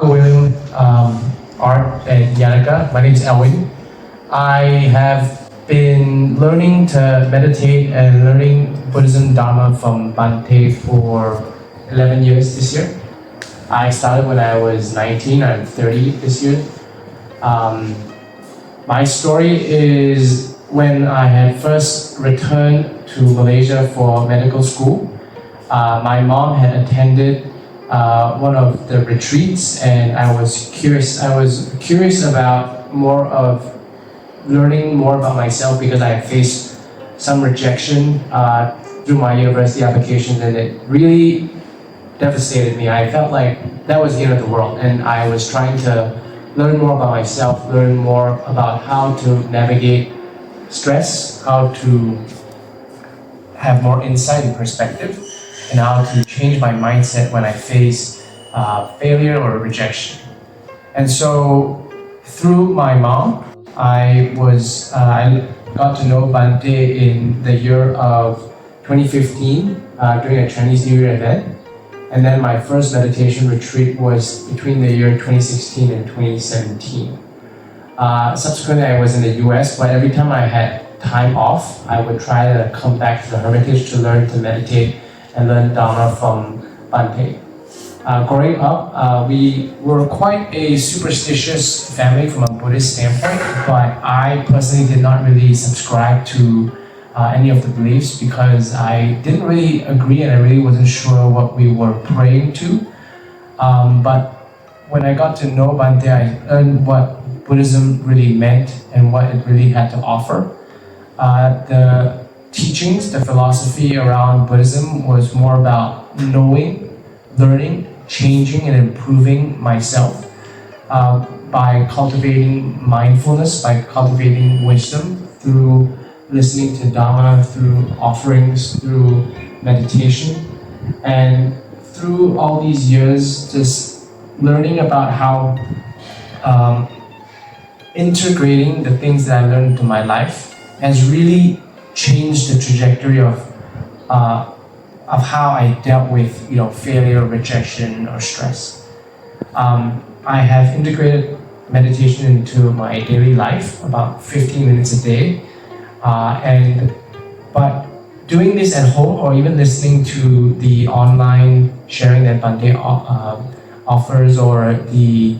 William, Art, and Yannicka. My name is Elwin. I have been learning to meditate and learning Buddhism Dharma from Bante for 11 years this year. I started when I was 19, I'm 30 this year. Um, my story is when I had first returned to Malaysia for medical school. My mom had attended one of the retreats, and I was curious. I was curious about more of learning more about myself because I had faced some rejection through my university applications, and it really devastated me. I felt like that was the end of the world, and I was trying to learn more about myself, learn more about how to navigate stress, how to have more insight and perspective, and how to change my mindset when I face failure or rejection. And so, through my mom, I got to know Bante in the year of 2015 during a Chinese New Year event. And then my first meditation retreat was between the year 2016 and 2017. Subsequently, I was in the US, but every time I had time off, I would try to come back to the Hermitage to learn to meditate and learn Dharma from Bante. Growing up, we were quite a superstitious family from a Buddhist standpoint, but I personally did not really subscribe to any of the beliefs because I didn't really agree and I really wasn't sure what we were praying to. But when I got to know Bante, I learned what Buddhism really meant and what it really had to offer. The teachings, the philosophy around Buddhism was more about knowing, learning, changing, and improving myself by cultivating mindfulness, by cultivating wisdom through listening to Dharma, through offerings, through meditation, and through all these years, just learning about how integrating the things that I learned into my life has really changed the trajectory of how I dealt with failure, rejection, or stress. I have integrated meditation into my daily life, about 15 minutes a day. But doing this at home or even listening to the online sharing that Bante offers or the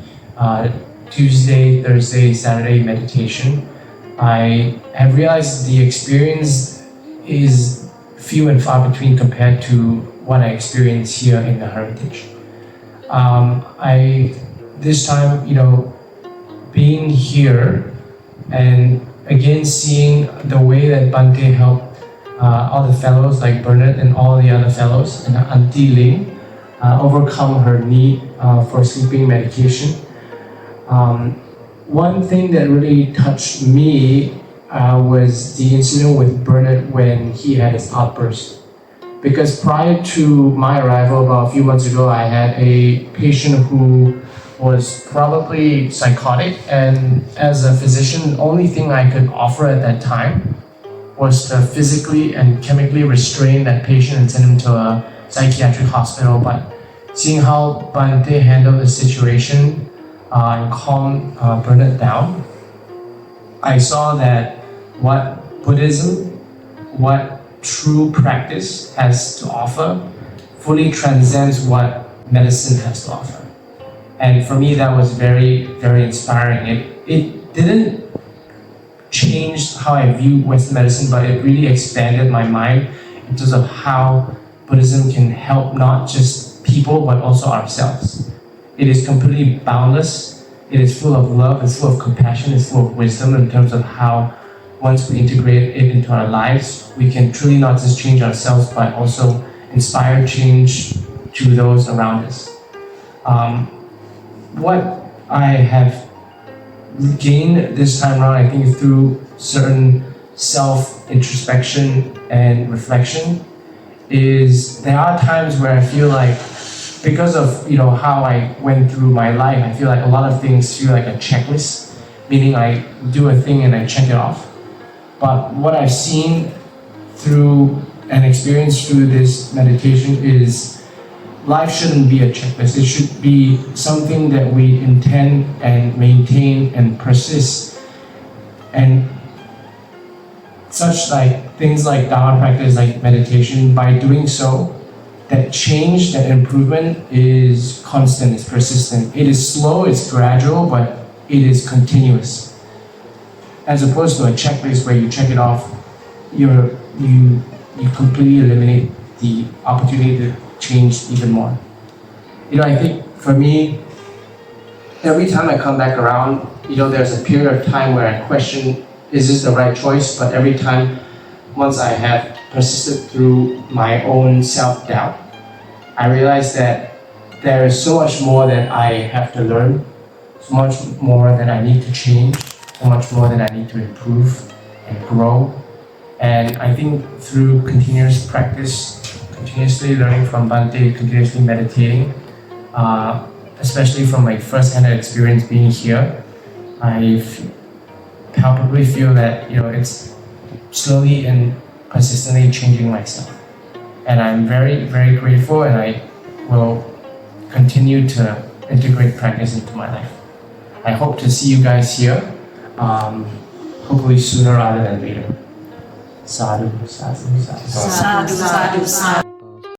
Tuesday, Thursday, Saturday meditation, I have realized the experience is few and far between compared to what I experienced here in the Hermitage. This time, being here and again seeing the way that Bante helped all the fellows like Bernard and all the other fellows and Auntie Ling overcome her need for sleeping medication. One thing that really touched me was the incident with Bernard when he had his outburst. Because prior to my arrival about a few months ago, I had a patient who was probably psychotic, and as a physician, the only thing I could offer at that time was to physically and chemically restrain that patient and send him to a psychiatric hospital. But seeing how Bante handled the situation and calmed Bernard down, I saw that what Buddhism, what true practice has to offer fully transcends what medicine has to offer. And for me, that was very, very inspiring. It didn't change how I view Western medicine, but it really expanded my mind in terms of how Buddhism can help not just people, but also ourselves. It is completely boundless. It is full of love, it's full of compassion, it's full of wisdom in terms of how once we integrate it into our lives, we can truly not just change ourselves, but also inspire change to those around us. What I have gained this time around, I think through certain self-introspection and reflection, is there are times where I feel like, because of how I went through my life, I feel like a lot of things feel like a checklist, meaning I do a thing and I check it off. But what I've seen through and experienced through this meditation is life shouldn't be a checklist. It should be something that we intend and maintain and persist. And such like things like Dharma practice, like meditation, by doing so, that change, that improvement is constant, it's persistent. It is slow, it's gradual, but it is continuous. As opposed to a checklist where you check it off, you completely eliminate the opportunity to change even more. I think for me, every time I come back around, there's a period of time where I question, is this the right choice? But every time, once I have persisted through my own self-doubt, I realize that there is so much more that I have to learn, so much more that I need to change, so much more that I need to improve and grow. And I think through continuous practice, continuously learning from Bhante, continuously meditating, especially from my first-hand experience being here, I palpably feel that it's slowly and persistently changing myself. And I'm very, very grateful, and I will continue to integrate practice into my life. I hope to see you guys here, hopefully sooner rather than later. Sadhu, sadhu, sadhu. Sadhu, sadhu, sadhu.